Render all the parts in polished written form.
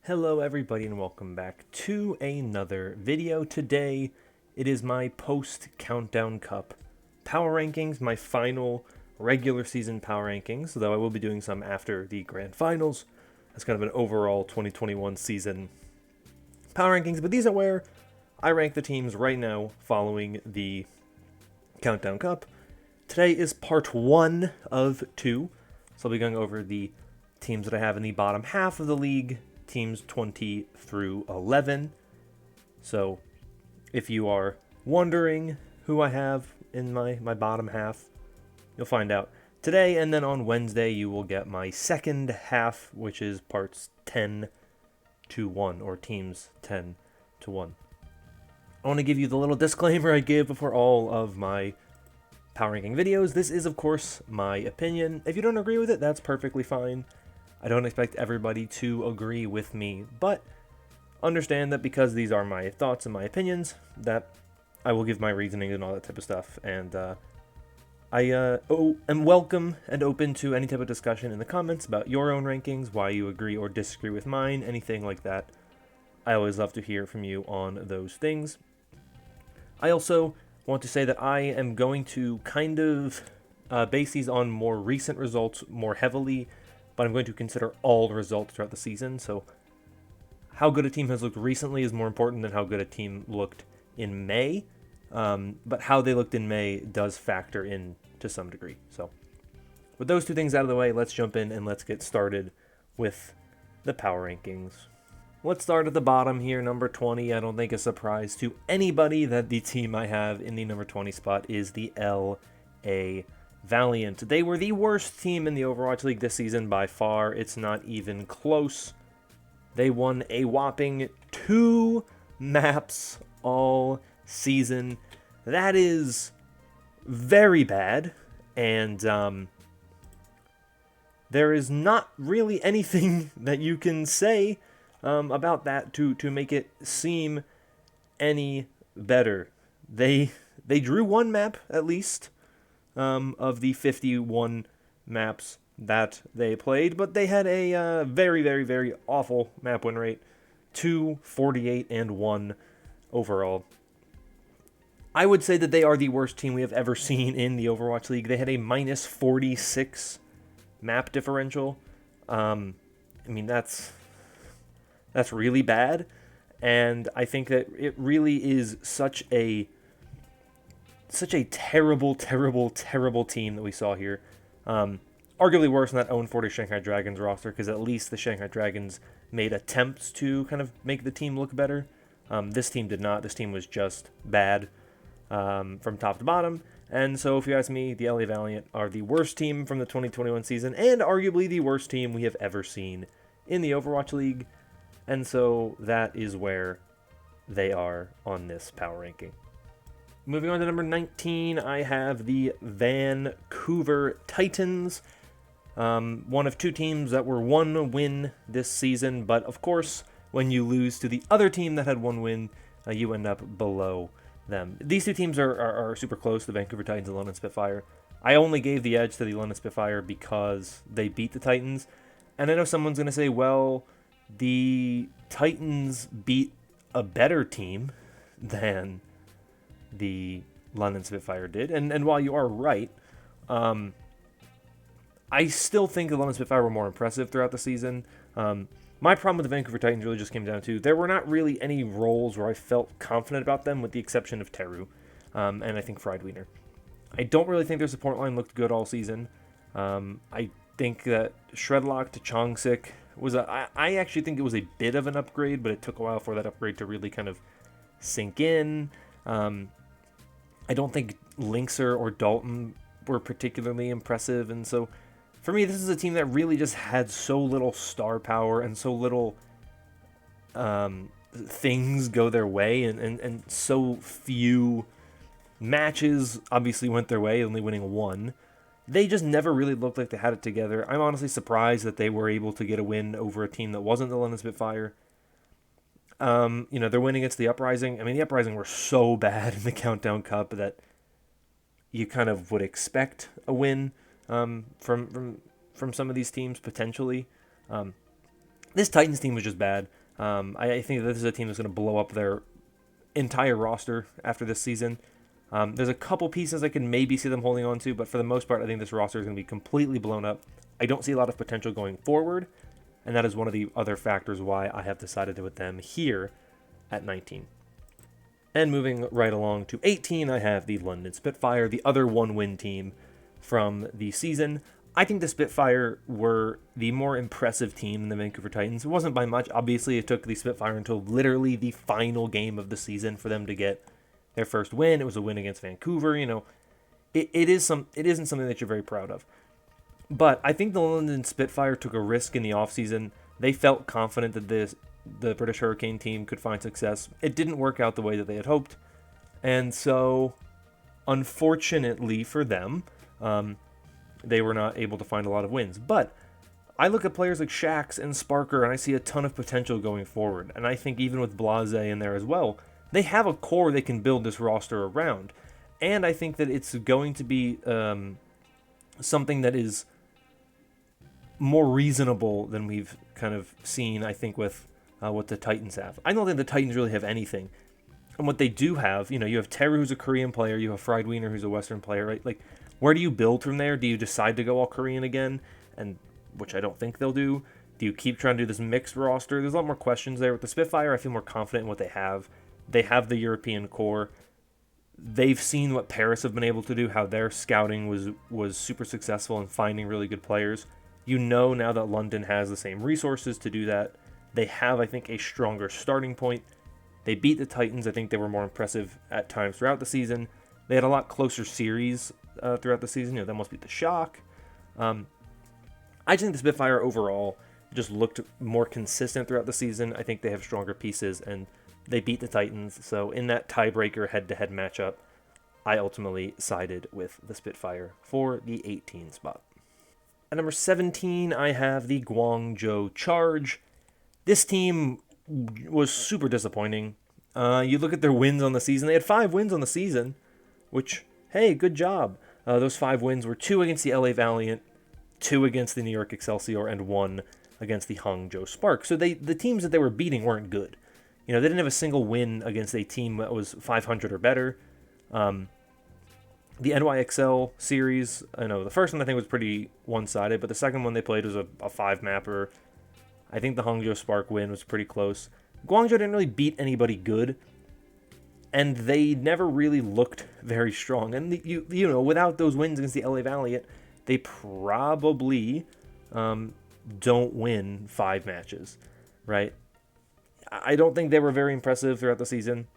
Hello everybody and welcome back to another video. Today it is my post-Countdown Cup power rankings, my final regular season power rankings, though I will be doing some after the grand finals as kind of an overall 2021 season power rankings, but these are where I rank the teams right now following the Countdown Cup. Today is part 1 of 2, so I'll be going over the teams that I have in the bottom half of the league, teams 20 through 11. So if you are wondering who I have in my bottom half, you'll find out today, and then on Wednesday you will get my second half, which is parts 10 to 1, or teams 10 to 1. I want to give you the little disclaimer I give before all of my power ranking videos. This is, of course, my opinion. If you don't agree with it, that's perfectly fine. I don't expect everybody to agree with me, but understand that because these are my thoughts and my opinions, that I will give my reasoning and all that type of stuff. And I am welcome and open to any type of discussion in the comments about your own rankings, why you agree or disagree with mine, anything like that. I always love to hear from you on those things. I also want to say that I am going to kind of base these on more recent results more heavily, but I'm going to consider all the results throughout the season. So how good a team has looked recently is more important than how good a team looked in May. But how they looked in May does factor in to some degree. So with those two things out of the way, let's jump in and let's get started with the power rankings. Let's start at the bottom here, number 20. I don't think a surprise to anybody that the team I have in the number 20 spot is the LA Valiant. They were the worst team in the Overwatch League this season by far. It's not even close. They won a whopping 2 maps all season. That is very bad, and there is not really anything that you can say about that to make it seem any better. They drew 1 map at least of the 51 maps that they played, but they had a very, very, very awful map win rate, 248 and 1 overall. I would say that they are the worst team we have ever seen in the Overwatch League. They had a minus 46 map differential. I mean, that's really bad, and I think that it really is such a terrible, terrible, terrible team that we saw here. Arguably worse than that 0-40 Shanghai Dragons roster, because at least the Shanghai Dragons made attempts to kind of make the team look better. This team did not. This team was just bad from top to bottom. And so if you ask me, the LA Valiant are the worst team from the 2021 season, and arguably the worst team we have ever seen in the Overwatch League. And so that is where they are on this power ranking. Moving on to number 19, I have the Vancouver Titans. One of 2 teams that were 1 win this season, but of course, when you lose to the other team that had 1 win, you end up below them. These 2 teams are super close, the Vancouver Titans and London Spitfire. I only gave the edge to the London Spitfire because they beat the Titans. And I know someone's going to say, well, the Titans beat a better team than the London Spitfire did, and while you are right, I still think the London Spitfire were more impressive throughout the season. My problem with the Vancouver Titans really just came down to there were not really any roles where I felt confident about them, with the exception of Teru, and I think Friedwiener. I don't really think their support line looked good all season. I think that Shredlock to Chongsik was I actually think it was a bit of an upgrade, but it took a while for that upgrade to really kind of sink in. I don't think Linkser or Dalton were particularly impressive, and so for me, this is a team that really just had so little star power and so little things go their way, and so few matches obviously went their way, only winning 1. They just never really looked like they had it together. I'm honestly surprised that they were able to get a win over a team that wasn't the London Spitfire. They're winning against the Uprising. I mean, the Uprising were so bad in the Countdown Cup that you kind of would expect a win from some of these teams potentially. This Titans team was just bad. I think that this is a team that's going to blow up their entire roster after this season. There's a couple pieces I can maybe see them holding on to, but for the most part, I think this roster is going to be completely blown up. I don't see a lot of potential going forward, and that is one of the other factors why I have decided to put them here at 19. And moving right along to 18, I have the London Spitfire, the other one-win team from the season. I think the Spitfire were the more impressive team than the Vancouver Titans. It wasn't by much. Obviously, it took the Spitfire until literally the final game of the season for them to get their first win. It was a win against Vancouver. It isn't something that you're very proud of. But I think the London Spitfire took a risk in the offseason. They felt confident that the British Hurricane team could find success. It didn't work out the way that they had hoped. And so, unfortunately for them, they were not able to find a lot of wins. But I look at players like Shax and Sparker, and I see a ton of potential going forward. And I think even with Blase in there as well, they have a core they can build this roster around. And I think that it's going to be something that is more reasonable than we've kind of seen, I think, with what the Titans have. I don't think the Titans really have anything. And what they do have, you have Teru, who's a Korean player, you have Friedwiener, who's a Western player, right? Like, where do you build from there? Do you decide to go all Korean again? And which I don't think they'll do. Do you keep trying to do this mixed roster? There's a lot more questions there. With the Spitfire, I feel more confident in what they have. They have the European core. They've seen what Paris have been able to do, how their scouting was super successful in finding really good players. Now that London has the same resources to do that. They have, I think, a stronger starting point. They beat the Titans. I think they were more impressive at times throughout the season. They had a lot closer series throughout the season. They almost beat the Shock. I just think the Spitfire overall just looked more consistent throughout the season. I think they have stronger pieces, and they beat the Titans. So in that tiebreaker head-to-head matchup, I ultimately sided with the Spitfire for the 18 spot. At number 17, I have the Guangzhou Charge. This team was super disappointing. You look at their wins on the season. They had 5 wins on the season, which, hey, good job. Those 5 wins were 2 against the LA Valiant, 2 against the New York Excelsior, and 1 against the Hangzhou Spark. So the teams that they were beating weren't good. They didn't have a single win against a team that was 500 or better. The NYXL series, I know the first one I think was pretty one-sided, but the second one they played was a 5-mapper. I think the Hangzhou Spark win was pretty close. Guangzhou didn't really beat anybody good, and they never really looked very strong. And without those wins against the LA Valiant, they probably don't win 5 matches, right? I don't think they were very impressive throughout the season.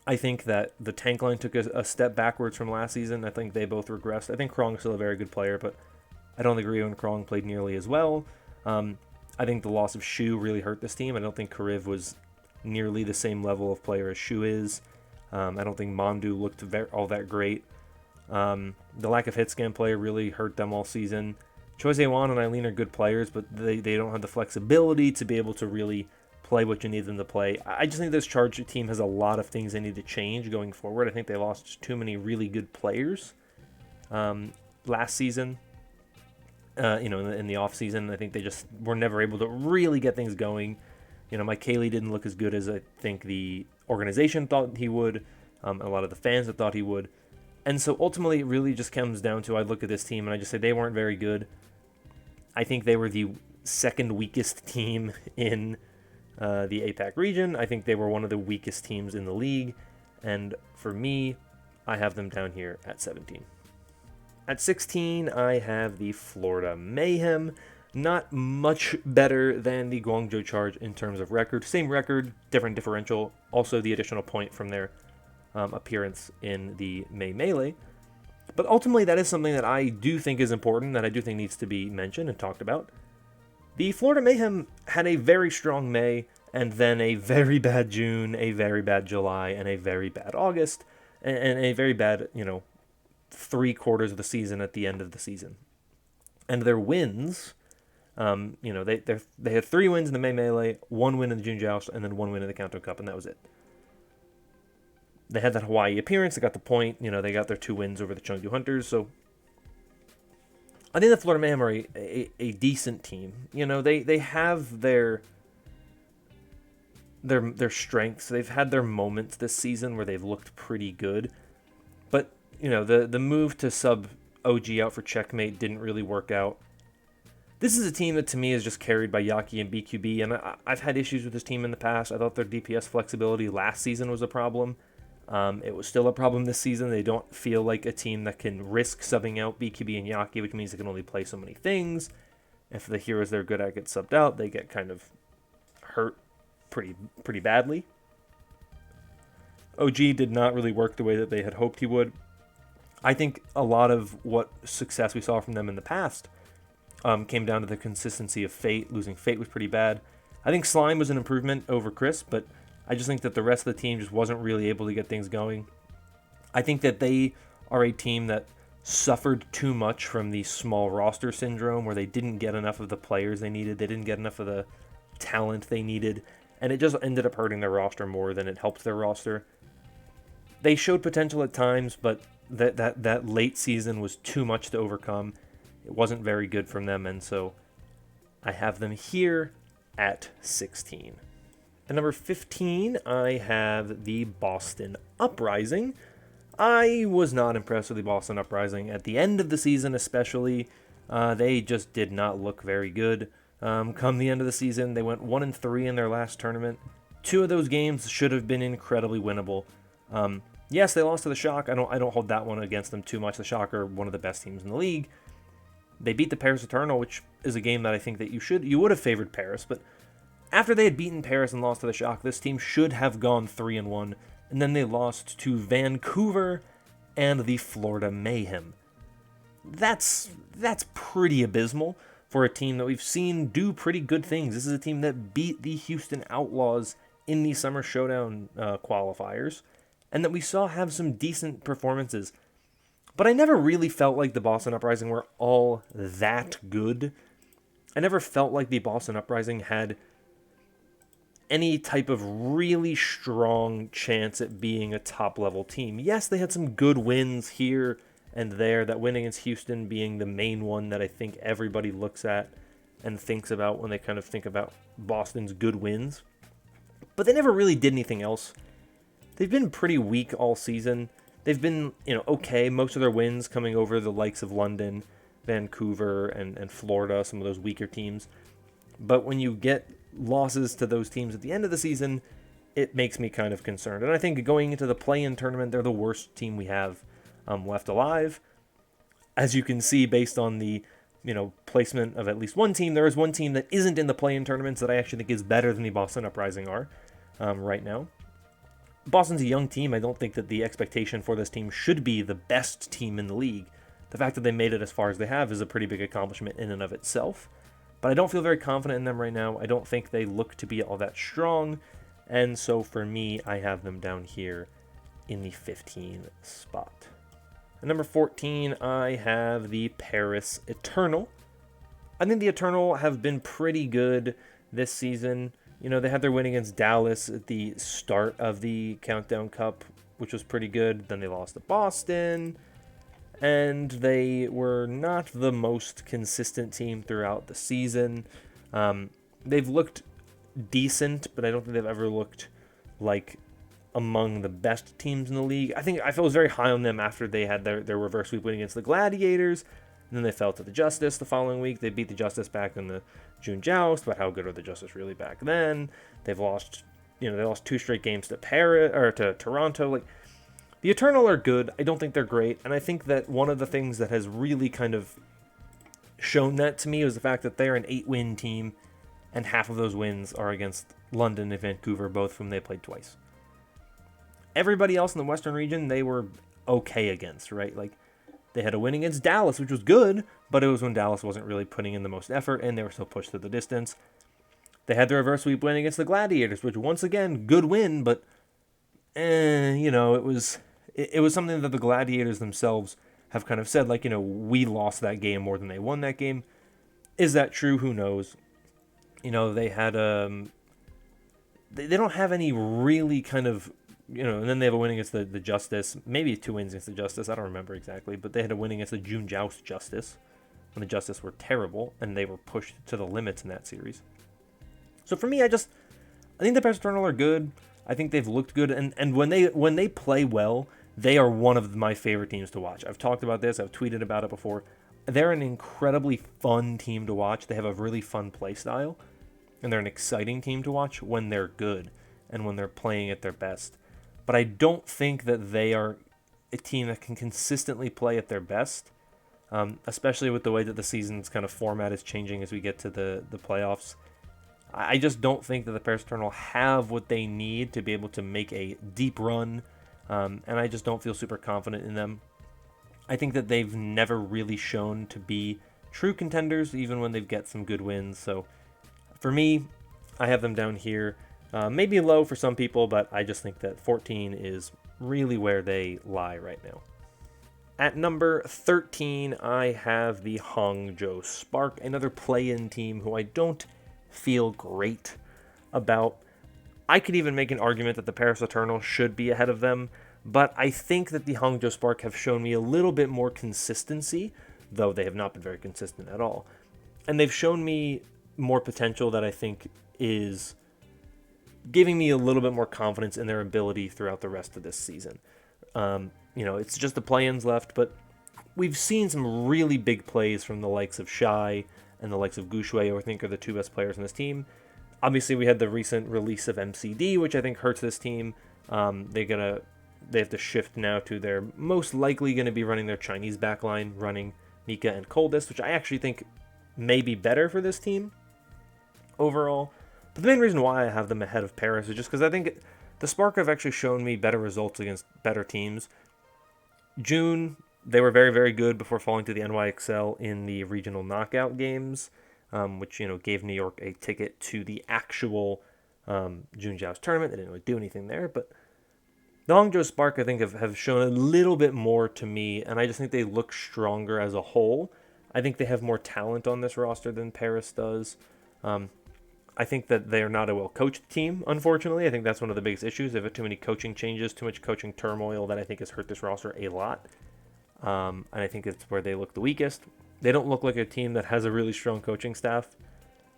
I think that the tank line took a step backwards from last season. I think they both regressed. I think Krong's still a very good player, but I don't think Rio and Krong played nearly as well. I think the loss of Shu really hurt this team. I don't think Kariv was nearly the same level of player as Shu is. I don't think Mondu looked all that great. The lack of hitscan play really hurt them all season. Choi Zae-won and Eileen are good players, but they don't have the flexibility to be able to really play what you need them to play. I just think this Charge team has a lot of things they need to change going forward. I think they lost too many really good players last season. In the off season, I think they just were never able to really get things going. Mike Cayley didn't look as good as I think the organization thought he would. A lot of the fans that thought he would. And so ultimately, it really just comes down to I look at this team and I just say they weren't very good. I think they were the second weakest team in the APAC region. I think they were one of the weakest teams in the league. And for me, I have them down here at 17. At 16, I have the Florida Mayhem. Not much better than the Guangzhou Charge in terms of record. Same record, different differential. Also the additional point from their appearance in the May Melee. But ultimately, that is something that I do think is important, that I do think needs to be mentioned and talked about. The Florida Mayhem had a very strong May, and then a very bad June, a very bad July, and a very bad August, and a very bad, 3 quarters of the season at the end of the season. And their wins, they had 3 wins in the May Melee, 1 win in the June Joust, and then 1 win in the Kanto Cup, and that was it. They had that Hawaii appearance, they got the point, they got their 2 wins over the Chengdu Hunters, so I think the Florida Mayhem are a decent team. You know, they have their strengths. They've had their moments this season where they've looked pretty good. But, you know, the move to sub OG out for Checkmate didn't really work out. This is a team that to me is just carried by Yaki and BQB, and I've had issues with this team in the past. I thought their DPS flexibility last season was a problem. It was still a problem this season. They don't feel like a team that can risk subbing out BQB and Yaki, which means they can only play so many things. If the heroes they're good at get subbed out, they get kind of hurt pretty badly. OG did not really work the way that they had hoped he would. I think a lot of what success we saw from them in the past came down to the consistency of Fate. Losing Fate was pretty bad. I think Slime was an improvement over Chris, but I just think that the rest of the team just wasn't really able to get things going. I think that they are a team that suffered too much from the small roster syndrome, where they didn't get enough of the players they needed. They didn't get enough of the talent they needed, and it just ended up hurting their roster more than it helped their roster. They showed potential at times, but that late season was too much to overcome. It wasn't very good from them, and so I have them here at 16. At number 15, I have the Boston Uprising. I was not impressed with the Boston Uprising at the end of the season, especially. They just did not look very good. Come the end of the season, they went 1-3 in their last tournament. 2 of those games should have been incredibly winnable. Yes, they lost to the Shock. I don't hold that one against them too much. The Shock are one of the best teams in the league. They beat the Paris Eternal, which is a game that I think that you would have favored Paris, but after they had beaten Paris and lost to the Shock, this team should have gone 3-1, and then they lost to Vancouver and the Florida Mayhem. That's pretty abysmal for a team that we've seen do pretty good things. This is a team that beat the Houston Outlaws in the Summer Showdown qualifiers, and that we saw have some decent performances. But I never really felt like the Boston Uprising were all that good. I never felt like the Boston Uprising had any type of really strong chance at being a top-level team. Yes, they had some good wins here and there, that win against Houston being the main one that I think everybody looks at and thinks about when they kind of think about Boston's good wins. But they never really did anything else. They've been pretty weak all season. They've been, okay, most of their wins coming over the likes of London, Vancouver, and Florida, some of those weaker teams. But when you get losses to those teams at the end of the season, it makes me kind of concerned. And I think going into the play-in tournament, they're the worst team we have left alive. As you can see, based on the placement of at least one team, there is one team that isn't in the play-in tournaments that I actually think is better than the Boston Uprising are right now. Boston's a young team. I don't think that the expectation for this team should be the best team in the league. The fact that they made it as far as they have is a pretty big accomplishment in and of itself. But I don't feel very confident in them right now. I don't think they look to be all that strong. And so for me, I have them down here in the 15 spot. At number 14, I have the Paris Eternal. I think the Eternal have been pretty good this season. They had their win against Dallas at the start of the Countdown Cup, which was pretty good. Then they lost to Boston. And they were not the most consistent team throughout the season. They've looked decent, but I don't think they've ever looked like among the best teams in the league. I was very high on them after they had their reverse sweep win against the Gladiators. And then they fell to the Justice the following week. They beat the Justice back in the June Joust, but how good are the Justice really back then? They've lost, they lost 2 straight games to Paris or to Toronto. The Eternal are good. I don't think they're great. And I think that one of the things that has really kind of shown that to me was the fact that they're an 8-win team, and half of those wins are against London and Vancouver, both whom they played twice. Everybody else in the Western region, they were okay against, right? They had a win against Dallas, which was good, but it was when Dallas wasn't really putting in the most effort, and they were still pushed to the distance. They had the reverse sweep win against the Gladiators, which, once again, good win, but, it was something that the Gladiators themselves have kind of said, we lost that game more than they won that game. Is that true? Who knows? They had, they don't have any really kind of, and then they have a win against the Justice, maybe 2 wins against the Justice, I don't remember exactly, but they had a win against the June Joust Justice, when the Justice were terrible, and they were pushed to the limits in that series. So for me, I think the Paris Eternal are good. I think they've looked good, and when they play well, they are one of my favorite teams to watch. I've talked about this. I've tweeted about it before. They're an incredibly fun team to watch. They have a really fun play style, and they're an exciting team to watch when they're good and when they're playing at their best. But I don't think that they are a team that can consistently play at their best, especially with the way that the season's kind of format is changing as we get to the playoffs. I just don't think that the Paris Eternal have what they need to be able to make a deep run, and I just don't feel super confident in them. I think that they've never really shown to be true contenders, even when they've get some good wins. So for me, I have them down here. Maybe low for some people, but I just think that 14 is really where they lie right now. At number 13, I have the Hangzhou Spark, another play-in team who I don't feel great about. I could even make an argument that the Paris Eternal should be ahead of them, but I think that the Hangzhou Spark have shown me a little bit more consistency, though they have not been very consistent at all. And they've shown me more potential that I think is giving me a little bit more confidence in their ability throughout the rest of this season. It's just the play-ins left, but we've seen some really big plays from the likes of Shai and the likes of Gushui, who I think are the two best players in this team. Obviously, we had the recent release of MCD, which I think hurts this team. They have to shift now to they're most likely going to be running their Chinese backline, running Mika and Coldest, which I actually think may be better for this team overall. But the main reason why I have them ahead of Paris is just because I think the Spark have actually shown me better results against better teams. June, they were very, very good before falling to the NYXL in the regional knockout games, which gave New York a ticket to the actual Junjiao's tournament. They didn't really do anything there, but the Hangzhou Spark, I think, have shown a little bit more to me, and I just think they look stronger as a whole. I think they have more talent on this roster than Paris does. I think that they are not a well-coached team, unfortunately. I think that's one of the biggest issues. They've had too many coaching changes, too much coaching turmoil that I think has hurt this roster a lot. And I think it's where they look the weakest. They don't look like a team that has a really strong coaching staff.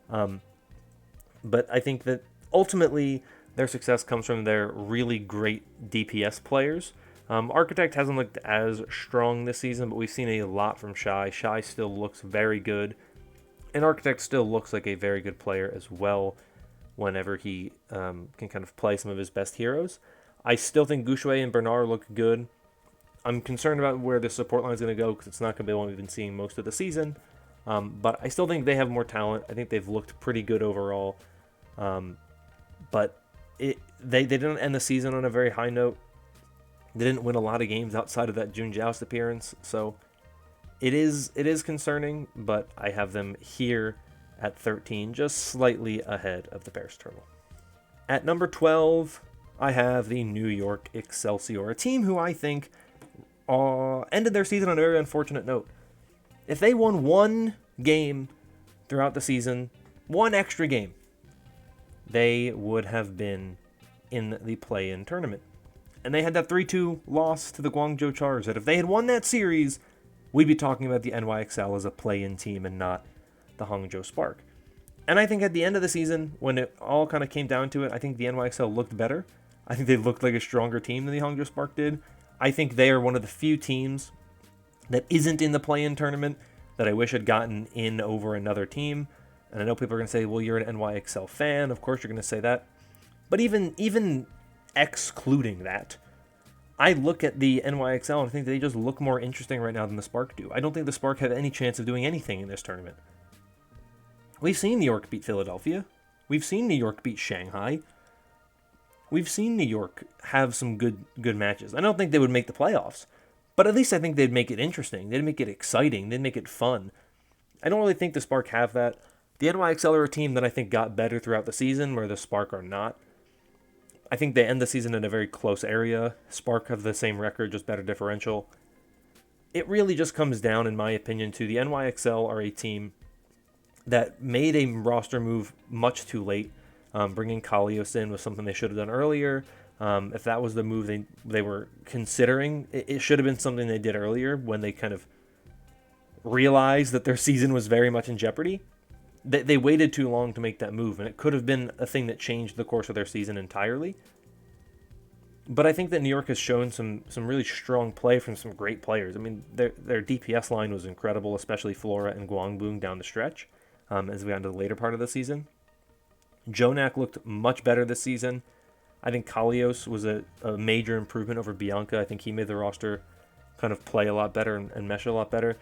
But I think that ultimately their success comes from their really great DPS players. Architect hasn't looked as strong this season, but we've seen a lot from Shai. Shai still looks very good. And Architect still looks like a very good player as well whenever he can kind of play some of his best heroes. I still think Gushui and Bernard look good. I'm concerned about where the support line is going to go because it's not going to be the one we've been seeing most of the season. But I still think they have more talent. I think they've looked pretty good overall. But they didn't end the season on a very high note. They didn't win a lot of games outside of that June Joust appearance. So it is concerning, but I have them here at 13, just slightly ahead of the Paris Eternal. At number 12, I have the New York Excelsior, a team who I think ended their season on a very unfortunate note. If they won one game throughout the season, one extra game, they would have been in the play-in tournament. And they had that 3-2 loss to the Guangzhou Chargers. That if they had won that series, we'd be talking about the NYXL as a play-in team and not the Hangzhou Spark. And I think at the end of the season, when it all kind of came down to it, I think the NYXL looked better. I think they looked like a stronger team than the Hangzhou Spark did. I think they are one of the few teams that isn't in the play-in tournament that I wish had gotten in over another team. And I know people are going to say, well, you're an NYXL fan. Of course you're going to say that. But even excluding that, I look at the NYXL and I think they just look more interesting right now than the Spark do. I don't think the Spark have any chance of doing anything in this tournament. We've seen New York beat Philadelphia. We've seen New York beat Shanghai. We've seen New York have some good matches. I don't think they would make the playoffs, but at least I think they'd make it interesting. They'd make it exciting. They'd make it fun. I don't really think the Spark have that. The NYXL are a team that I think got better throughout the season, where the Spark are not. I think they end the season in a very close area. Spark have the same record, just better differential. It really just comes down, in my opinion, to the NYXL are a team that made a roster move much too late. Bringing Kalios in was something they should have done earlier. If that was the move they were considering, it should have been something they did earlier when they kind of realized that their season was very much in jeopardy. They waited too long to make that move, and it could have been a thing that changed the course of their season entirely. But I think that New York has shown some really strong play from some great players. I mean, their DPS line was incredible, especially Flora and Guangbong down the stretch as we got into the later part of the season. Jonak looked much better this season. I think Kalios was a major improvement over Bianca. I think he made the roster kind of play a lot better and mesh a lot better.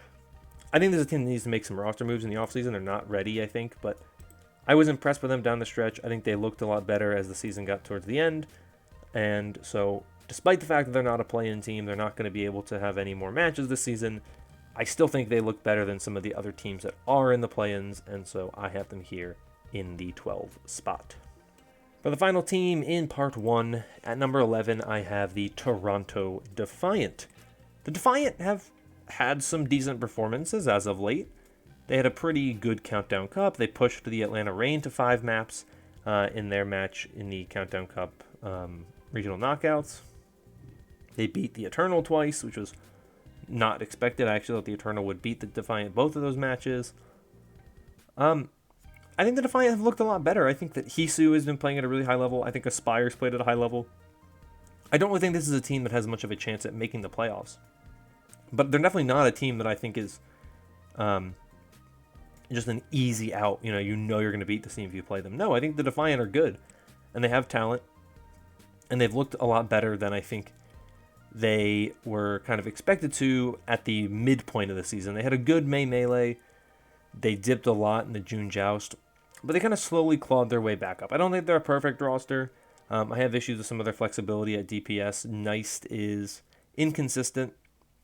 I think there's a team that needs to make some roster moves in the offseason. They're not ready, I think, but I was impressed with them down the stretch. I think they looked a lot better as the season got towards the end. And so, despite the fact that they're not a play-in team, they're not going to be able to have any more matches this season, I still think they look better than some of the other teams that are in the play-ins, and so I have them here in the 12 spot. For the final team in Part 1, at number 11, I have the Toronto Defiant. The Defiant have had some decent performances as of late. They had a pretty good Countdown Cup. They pushed the Atlanta Reign to 5 maps in their match in the Countdown Cup regional knockouts. They beat the Eternal twice, which was not expected. I actually thought the Eternal would beat the Defiant both of those matches. I think the Defiant have looked a lot better. I think that Hisu has been playing at a really high level. I think Aspire's played at a high level. I don't really think this is a team that has much of a chance at making the playoffs. But they're definitely not a team that I think is just an easy out. You know you're going to beat the team if you play them. No, I think the Defiant are good. And they have talent. And they've looked a lot better than I think they were kind of expected to at the midpoint of the season. They had a good May Melee. They dipped a lot in the June Joust. But they kind of slowly clawed their way back up. I don't think they're a perfect roster. I have issues with some of their flexibility at DPS. Neist is inconsistent,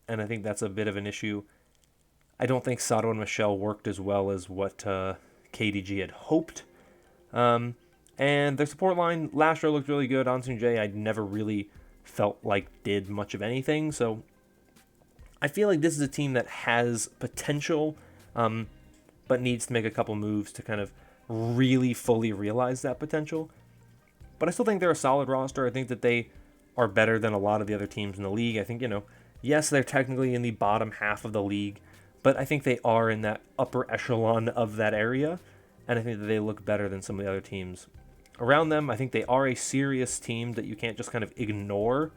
and I think that's a bit of an issue. I don't think Sato and Michelle worked as well as what KDG had hoped. And their support line, last year looked really good. Ansun J, I never really felt like did much of anything. So I feel like this is a team that has potential, but needs to make a couple moves to kind of really fully realize that potential. But I still think they're a solid roster. I think that they are better than a lot of the other teams in the league. I think, yes, they're technically in the bottom half of the league, but I think they are in that upper echelon of that area. And I think that they look better than some of the other teams around them. I think they are a serious team that you can't just kind of ignore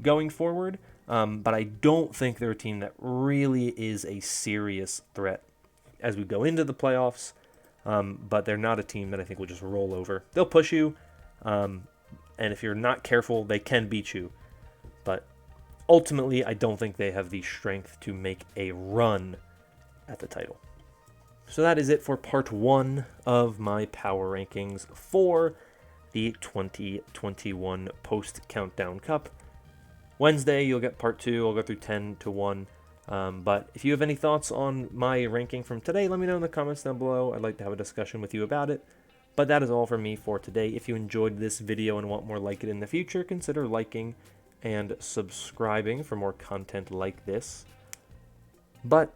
going forward. But I don't think they're a team that really is a serious threat as we go into the playoffs. But they're not a team that I think will just roll over. They'll push you. And if you're not careful, they can beat you. But ultimately, I don't think they have the strength to make a run at the title. So that is it for part 1 of my power rankings for the 2021 Post-Countdown Cup. Wednesday, you'll get part 2. I'll go through 10 to 1. But if you have any thoughts on my ranking from today, let me know in the comments down below. I'd like to have a discussion with you about it. But that is all for me for today. If you enjoyed this video and want more like it in the future, consider liking and subscribing for more content like this. But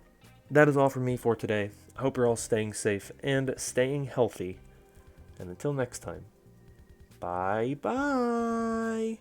that is all for me for today. I hope you're all staying safe and staying healthy. And until next time, bye-bye.